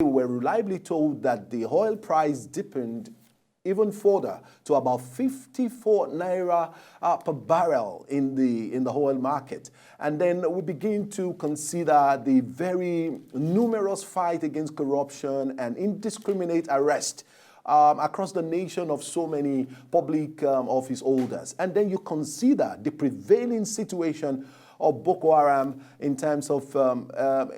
we were reliably told that the oil price deepened even further to about 54 naira per barrel in the oil market. And then we begin to consider the very numerous fight against corruption and indiscriminate arrest across the nation of so many public office holders. And then you consider the prevailing situation of Boko Haram in terms of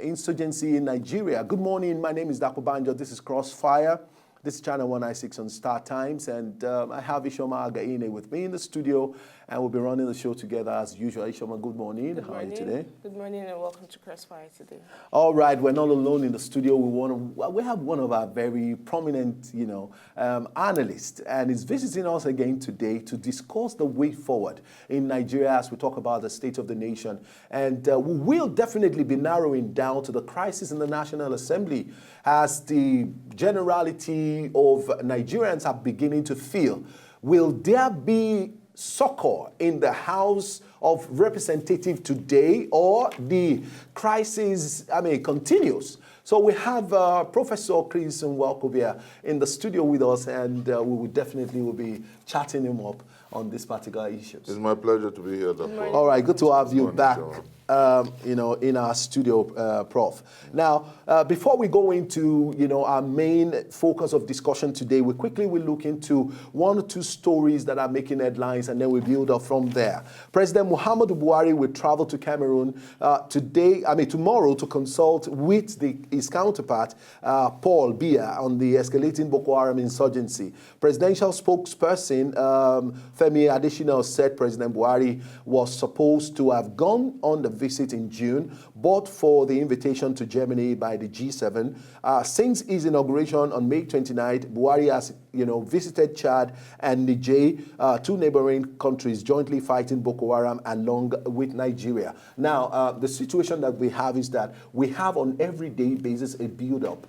insurgency in Nigeria. Good morning, my name is Dakobanjo, this is CrossFire. This is Channel 196 on Star Times, and I have Ishoma Againe with me in the studio, and we'll be running the show together as usual. Ishoma, good morning. Good morning. How are you today? Good morning, and welcome to Crossfire today. All right, we're not alone in the studio. We have one of our very prominent, analysts, and is visiting us again today to discuss the way forward in Nigeria as we talk about the state of the nation. And we will definitely be narrowing down to the crisis in the National Assembly as the generality of Nigerians are beginning to feel. Will there be succor in the House of Representatives today, or the crisis, continues? So we have Professor Chris Nwaokobia in the studio with us, and we will definitely be chatting him up on this particular issues. It's my pleasure to be here, Dr. All right, good to have you back, in our studio, Prof. Now, before we go into, our main focus of discussion today, we quickly will look into one or two stories that are making headlines, and then we build up from there. President Muhammadu Buhari will travel to Cameroon tomorrow to consult with his counterpart, Paul Biya, on the escalating Boko Haram insurgency. Presidential spokesperson Femi Adesina said President Buhari was supposed to have gone on the visit in June, but for the invitation to Germany by the G7. Since his inauguration on May 29th, Buhari has visited Chad and Niger, two neighboring countries jointly fighting Boko Haram along with Nigeria. Now, the situation that we have is that we have on everyday basis a build-up.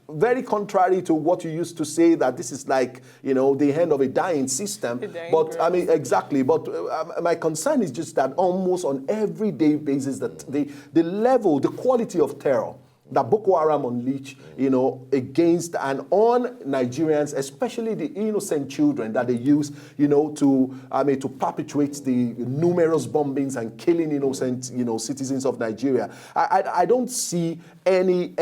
Very contrary to what you used to say, that this is like, the end of a dying system. Exactly. But my concern is just that almost on everyday basis, that the level, the quality of terror that Boko Haram unleashed, against and on Nigerians, especially the innocent children that they use, to perpetuate the numerous bombings and killing innocent, citizens of Nigeria. I don't see any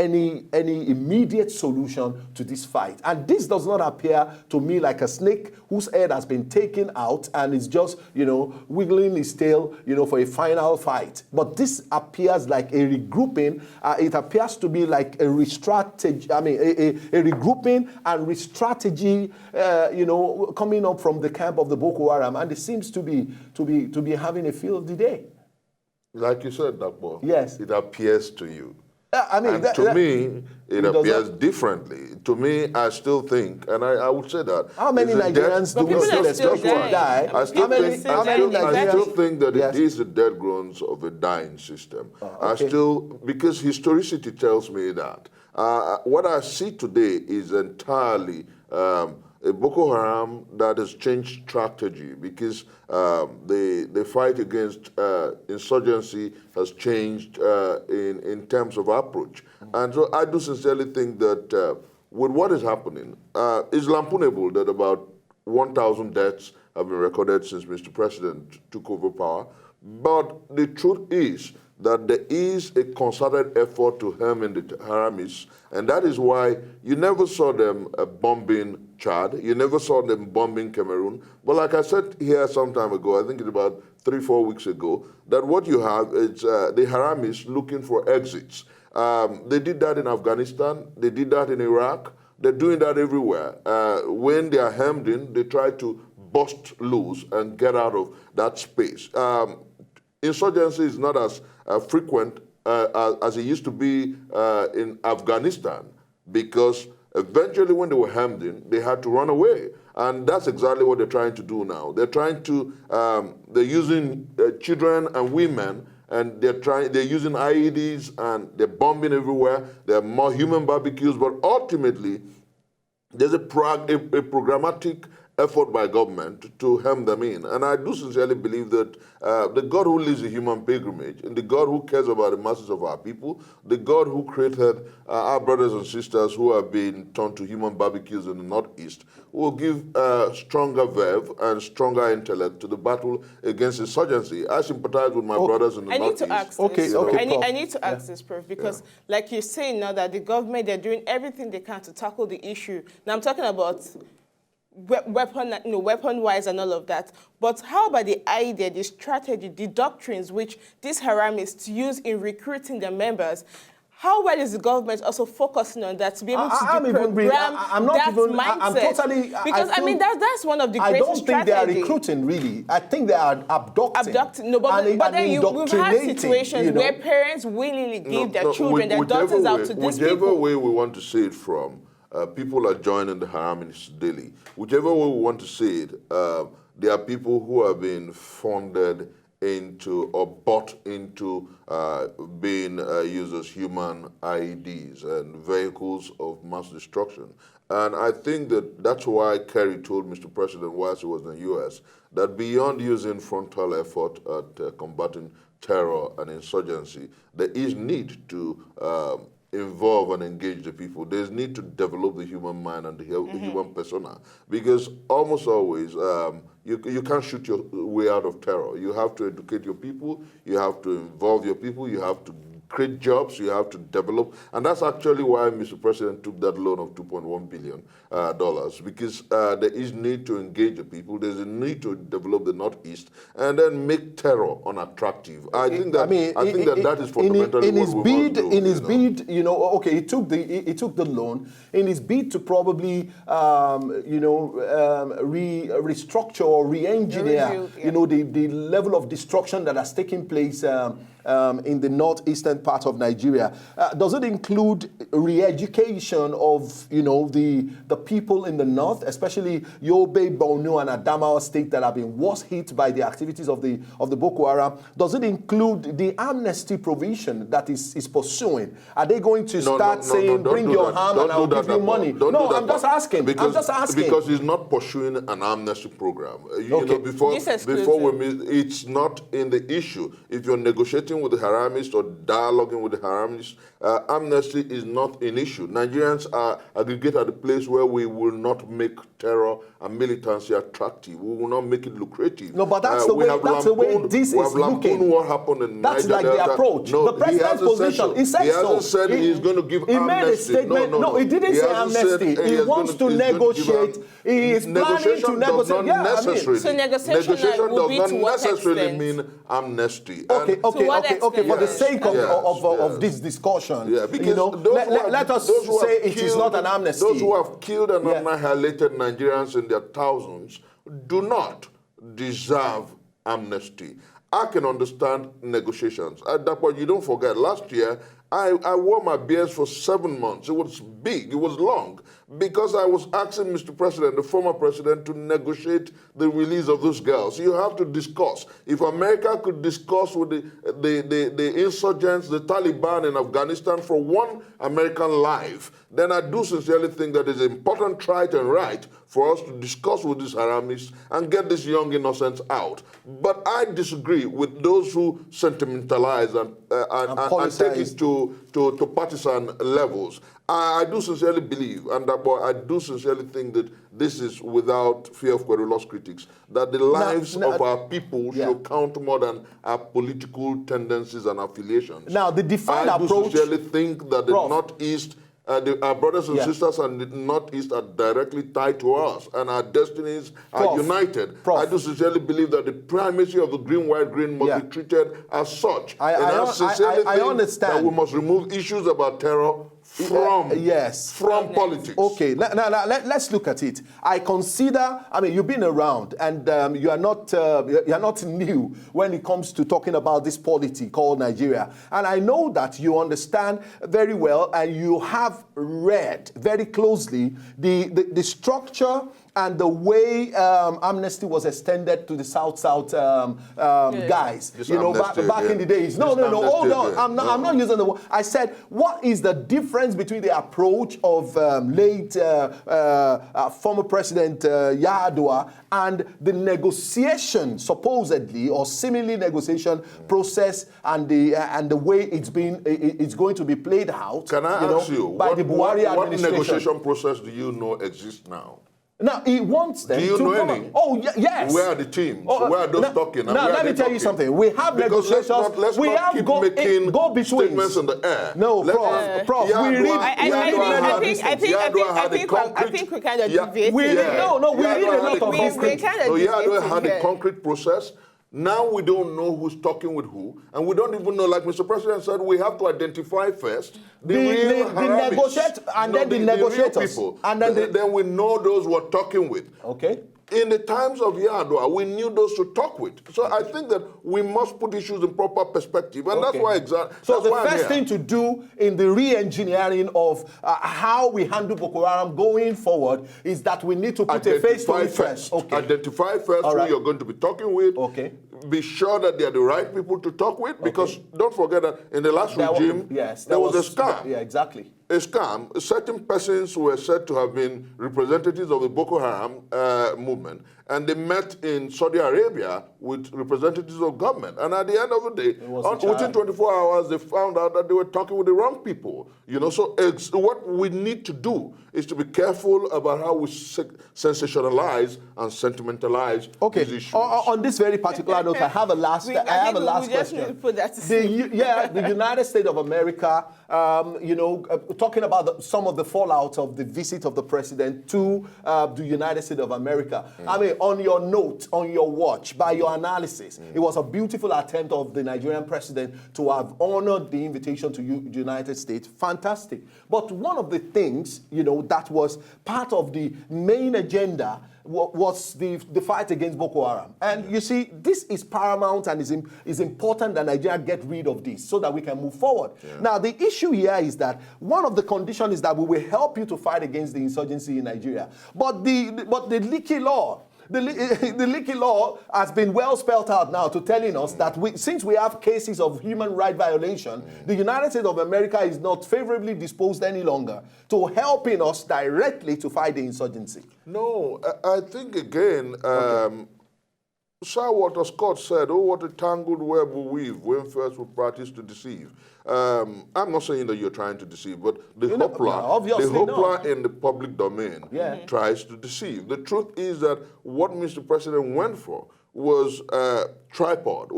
immediate solution to this fight. And this does not appear to me like a snake whose head has been taken out and is just, wiggling his tail, for a final fight. But this appears like a regrouping. It appears to be like a re-strategy, a regrouping and re-strategy, coming up from the camp of the Boko Haram, and it seems to be having a feel of the day. Like you said, Dr. Yes. It appears to you. To me, it appears differently. To me, I still think, and I would say that. How many Nigerians do we still expect to die? I still think that it is the dead groans of a dying system. Because historicity tells me that. What I see today is entirely a Boko Haram that has changed strategy, because the fight against insurgency has changed in terms of approach. And so I do sincerely think that with what is happening, it's lampoonable that about 1,000 deaths have been recorded since Mr. President took over power. But the truth is that there is a concerted effort to hem in the Haramis, and that is why you never saw them bombing Chad, you never saw them bombing Cameroon. But like I said here some time ago, I think it's about 3-4 weeks ago, that what you have is the Haramis looking for exits. They did that in Afghanistan, they did that in Iraq, they're doing that everywhere. When they are hemmed in, they try to bust loose and get out of that space. Insurgency is not as frequent as it used to be in Afghanistan, because eventually when they were hemmed in, they had to run away. And that's exactly what they're trying to do now. They're trying to, they're using children and women, and they're using IEDs, and they're bombing everywhere. There are more human barbecues, but ultimately, there's a programmatic effort by government to hem them in. And I do sincerely believe that the God who lives a human pilgrimage, and the God who cares about the masses of our people, the God who created our brothers and sisters who have been turned to human barbecues in the Northeast, will give stronger verve and stronger intellect to the battle against insurgency. I sympathize with my brothers in the Northeast. I need to ask this. I need to ask this, Prof, because like you're saying now that the government, they're doing everything they can to tackle the issue. Now I'm talking about weapon-wise and all of that. But how about the idea, the strategy, the doctrines which these Haramists use in recruiting their members? How well is the government also focusing on that to be able to deprogram that mindset? Because I mean that's one of the greatest strategies. I don't think they are recruiting really. I think they are abducting. No, but then we've had situations where parents willingly give their children, their daughters out to these people. Whichever way we want to see it from, people are joining the Haramists daily. Whichever way we want to see it, there are people who have been funded into or bought into being used as human IEDs and vehicles of mass destruction. And I think that that's why Kerry told Mr. President whilst he was in the U.S. that beyond using frontal effort at combating terror and insurgency, there is need to involve and engage the people. There's need to develop the human mind and the human persona, because almost always you can't shoot your way out of terror. You have to educate your people, you have to involve your people, you have to create jobs, you have to develop, and that's actually why Mr. President took that loan of $2.1 billion, because there is need to engage the people, there's a need to develop the Northeast, and then make terror unattractive. I think that that is fundamentally what we must do. In his bid, okay, he took the loan in his bid to probably, restructure or re-engineer, the level of destruction that has taken place in the northeastern part of Nigeria. Does it include re-education of, the people in the north, especially Yobe, Borno, and Adamawa state that have been worst hit by the activities of the Boko Haram? Does it include the amnesty provision that is pursuing? Are they going to start saying, bring your harm and I'll give you money? No, I'm just asking. Because he's not pursuing an amnesty program. Before it's not in the issue. If you're negotiating with the Haramists or dialoguing with the Haramists, amnesty is not an issue. Nigerians are aggregated at a place where we will not make terror and militancy attractive. We will not make it lucrative. No, but that's the way this is looking. What happened in That's Niger like the approach. No, the president's position. He said so. He hasn't said he's going to give amnesty. He made a statement. No, he didn't say amnesty. He wants to negotiate. He is planning to negotiate. So negotiation does not necessarily mean amnesty. Okay. For the sake of this discussion, because let us say it is not an amnesty. Those who have killed and annihilated Nigerians in their thousands do not deserve amnesty. I can understand negotiations. But you don't forget, last year, I wore my beard for 7 months. It was big, it was long, because I was asking Mr. President, the former president, to negotiate the release of those girls. You have to discuss. If America could discuss with the insurgents, the Taliban in Afghanistan for one American life, then I do sincerely think that it's important, right and right, for us to discuss with these Haramists and get these young innocents out. But I disagree with those who sentimentalize and take it to partisan levels. I do sincerely believe, and I do sincerely think that this is without fear of querulous critics, that the lives of our people should count more than our political tendencies and affiliations. Now, the defined approach... I do sincerely think that the Northeast, our brothers and sisters and the Northeast are directly tied to us, and our destinies are united. I do sincerely believe that the primacy of the green, white, green must be treated as such. I understand that we must remove issues about terror from politics. Okay, now let's look at it. I consider, you've been around, and you are not new when it comes to talking about this polity called Nigeria. And I know that you understand very well, and you have read very closely the structure and the way amnesty was extended to the South guys, back in the days. No, hold on. I'm not using the word. I said, what is the difference between the approach of late former President Yar'Adua and the negotiation, supposedly or seemingly negotiation process, and the way it's going to be played out? Can I ask you, by the Buhari administration? What negotiation process do you know exists now? Now, he wants them to know any? Oh, yes. Where are the teams? Where are those talking? Now, let me tell you something. We have negotiations. Let's not keep making statements in the air. No, Prof. I think we kind of deviate. We read a lot of concrete. Yar'Adua had a concrete process. Now we don't know who's talking with who, and we don't even know, like Mr. President said, we have to identify first the negotiators, and then the negotiators. And then we know those we're talking with. Okay. In the times of Yar'Adua, we knew those to talk with. So I think that we must put issues in proper perspective, and that's why So the first thing to do in the re-engineering of how we handle Boko Haram going forward is that we need to put a face to it first. Okay. Identify first who you're going to be talking with. Okay. Be sure that they're the right people to talk with, because don't forget that in the last regime, there was a scam. Yeah, exactly. A scam. Certain persons were said to have been representatives of the Boko Haram movement, and they met in Saudi Arabia with representatives of government. And at the end of the day, within 24 hours, they found out that they were talking with the wrong people. So what we need to do is to be careful about how we sensationalize and sentimentalize these issues. On this very particular note, I have a last question. The United States of America, talking about some of the fallout of the visit of the president to the United States of America. I mean, on your note, on your watch, by your analysis, it was a beautiful attempt of the Nigerian president to have honored the invitation to the United States. Fantastic. But one of the things, that was part of the main agenda was the fight against Boko Haram. And you see, this is paramount and is important that Nigeria get rid of this so that we can move forward. Yeah. Now, the issue here is that one of the conditions is that we will help you to fight against the insurgency in Nigeria. But the leaky law, the leaky law has been well spelled out now to telling us that since we have cases of human rights violation, the United States of America is not favorably disposed any longer to helping us directly to fight the insurgency. No, I think again, Sir Walter Scott said, "Oh, what a tangled web we weave when first we practice to deceive." I'm not saying that you're trying to deceive, but the hoopla in the public domain tries to deceive. The truth is that what Mr. President went for was a tripod,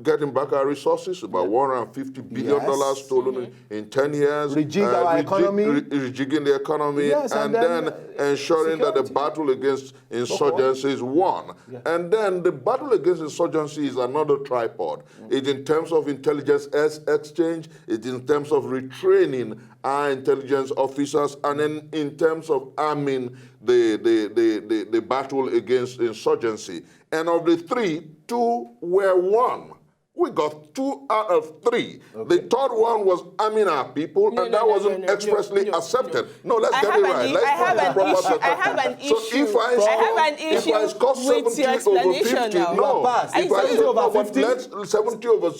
getting back our resources, about $150 billion stolen in 10 years. Rejigging the economy, and then ensuring that the battle against insurgency is won. Yeah. And then the battle against insurgency is another tripod. It's in terms of intelligence exchange, it's in terms of retraining our intelligence officers, and then in terms of arming the battle against insurgency. And of the three, 2 were won. We got 2 out of 3. Okay. The third one was arming our people, and that wasn't expressly accepted. No, let's get it right. I have an issue. So if I score 70 over 50, if I say over 50, 70 over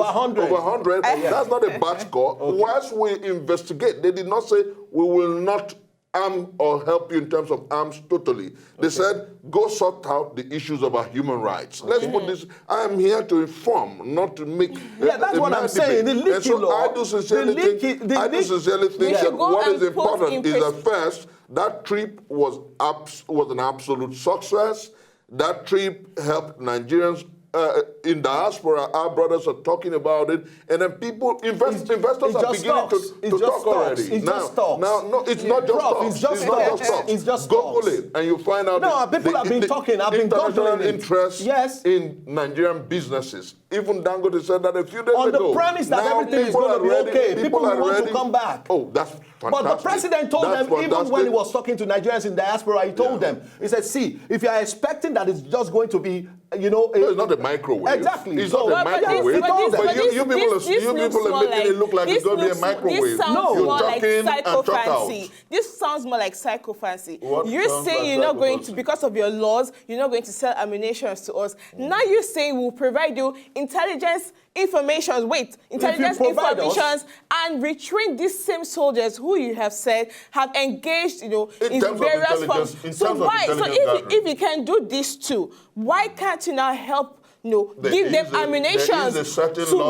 100, that's not a bad score. Okay. Once we investigate, they did not say we will not arm or help you in terms of arms totally. They said, go sort out the issues about human rights. Let's put this, I am here to inform, not to make that's what I'm saying. The leaky law. I do sincerely think that what is important is that first, that trip was an absolute success. That trip helped Nigerians in diaspora. Our brothers are talking about it, and then investors are beginning to talk already. It's just talks. No, it's not just talks. It's just Google it, and you find out. No, people have been talking. I've been international interest in Nigerian businesses. Even Dangote said that a few days ago. On the premise that everything is going to be okay, people will want to come back. Oh, that's fantastic. But the president told them, even when he was talking to Nigerians in diaspora, he told them, he said, see, if you are expecting that it's just going to be No, it's not a microwave. Exactly. It's not a microwave. But you people are making it look like it's going to be a microwave. This sounds You're more like talking and talk psychophancy. out. This sounds more like psychophancy. What You're sounds saying like you're not going to, psychophancy? because of your laws, you're not going to sell ammunition to us. Now you're saying we'll provide you intelligence information and retrain these same soldiers who you have said have engaged, in various forms. So why? So if you can do this too, why can't you now help? Give them ammunition to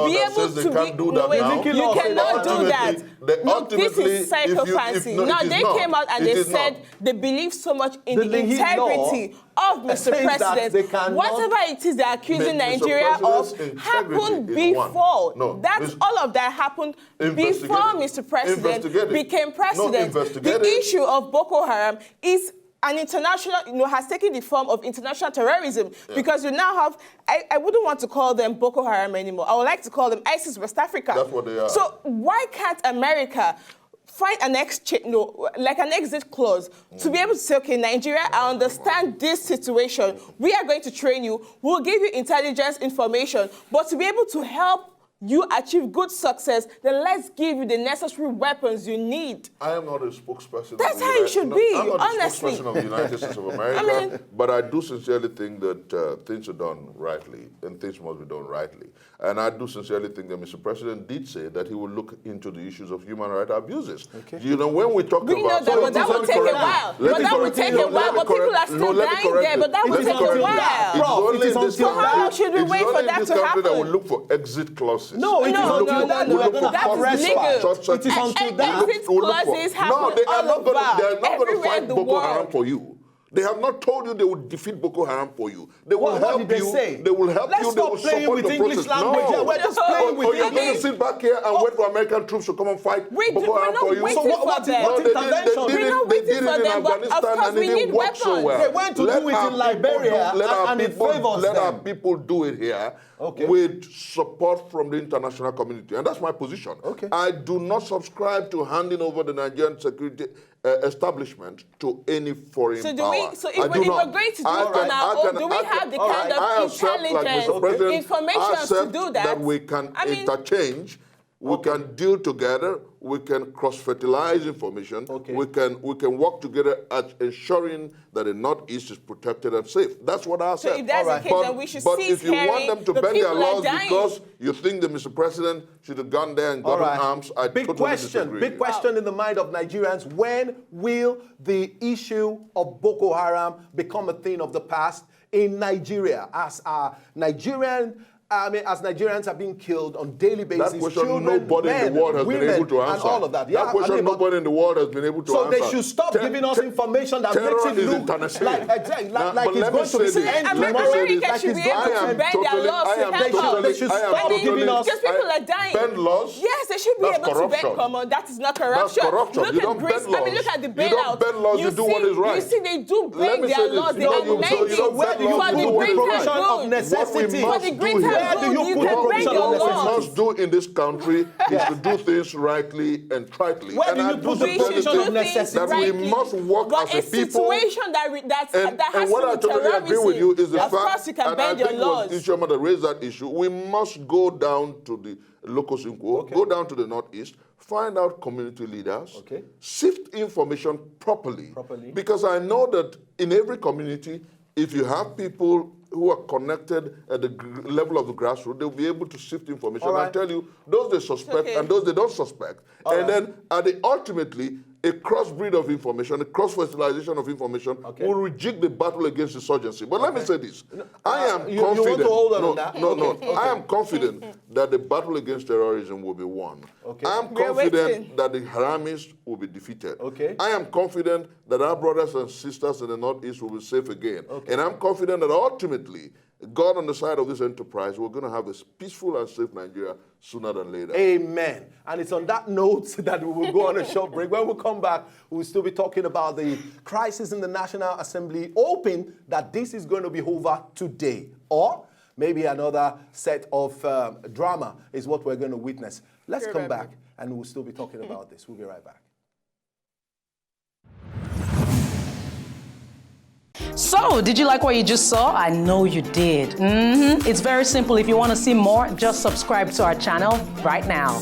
be able to do that now. You cannot do that. No, this is psychophancy. Now they came out and they said they believe so much in the integrity of Mr. President. Whatever it is they're accusing Nigeria of happened before. All of that happened before Mr. President became president. The issue of Boko Haram is an international, has taken the form of international terrorism because you now have, I wouldn't want to call them Boko Haram anymore. I would like to call them ISIS West Africa. That's what they are. So why can't America find an exchange, like an exit clause to be able to say, okay, Nigeria, I understand this situation. We are going to train you. We'll give you intelligence information, but to be able to help you achieve good success, then let's give you the necessary weapons you need. I am not a spokesperson. That's how you should be, honestly. I'm not a spokesperson of the United States of America, but I do sincerely think that things are done rightly, and things must be done rightly. And I do sincerely think that Mr. President did say that he will look into the issues of human rights abuses. Okay. When we talk about... We know that, but that will take a while. But that will take a while, but people are still dying there, but that will take a while. So how should we wait for that to happen? That will look for exit clauses. No, that's legal. It is until that. Exit clauses happen No, they are not going to fight Boko Haram world. for you. They have not told you they will defeat Boko Haram for you. They will help what did you. They say? They will help Let's you. They will stop playing support with the English process. language. No. We're just playing with you're going to sit back here and wait for American troops to come and fight Boko Haram for you? So what intervention? They did it in Afghanistan and it didn't work so well. They went to do it in Liberia and it favors them. Let our people do it here with support from the international community. And that's my position. I do not subscribe to handing over the Nigerian security establishment to any foreign power. So if we're going to do it on our own, do we have the kind of intelligence, information to do that? That we can interchange, we can deal together, we can cross-fertilize information, we can work together at ensuring that the Northeast is protected and safe. That's what I said. So if that's the case, then we should but cease if you want them to bend their laws because you think that Mr. President should have gone there and gotten arms, I totally disagree. Big question in the mind of Nigerians. When will the issue of Boko Haram become a thing of the past in Nigeria? As Nigerians are being killed on daily basis, that question children, nobody men, in the world has women, been able to answer. And all of that. That question nobody in the world has been able to answer. So they should stop giving us information that makes it look like it's going to be the end tomorrow. America should be able to bend their laws to help us. They should stop giving us... Because people are dying. Bend laws? Yes, they should be able to bend. Come on, that is not corruption. That's corruption. You don't bend laws. Look at the bailout. You don't bend laws, you do what is right. You see, they do bend their laws. They amend it. Where do you put the provision of necessity? For the greater good, you can bend your laws. What we must do in this country is to do things rightly and tritely. Where do you put the provision of necessity? That we must work as a people. Situation that has what I to do totally agree with you is the fact, of course you can bend your laws. Ishama that raised that issue, we must go down to the locus inquo, go down to the Northeast, find out community leaders, sift information properly. Because I know that in every community, if you have people who are connected at the level of the grassroots, they'll be able to sift information and tell you those they suspect and those they don't suspect. Then ultimately, a crossbreed of information, a cross-fertilization of information will rejig the battle against insurgency. But let me say this. I am confident. You want to hold on that? I am confident that the battle against terrorism will be won. I am confident that the Haramis will be defeated. I am confident that our brothers and sisters in the Northeast will be safe again. And I'm confident that ultimately, God on the side of this enterprise, we're going to have a peaceful and safe Nigeria sooner than later. Amen. And it's on that note that we will go on a short break. When we come back, we'll still be talking about the crisis in the National Assembly, hoping that this is going to be over today. Or maybe another set of drama is what we're going to witness. Let's come back and we'll still be talking about this. We'll be right back. So, did you like what you just saw? I know you did. It's very simple. If you want to see more, just subscribe to our channel right now.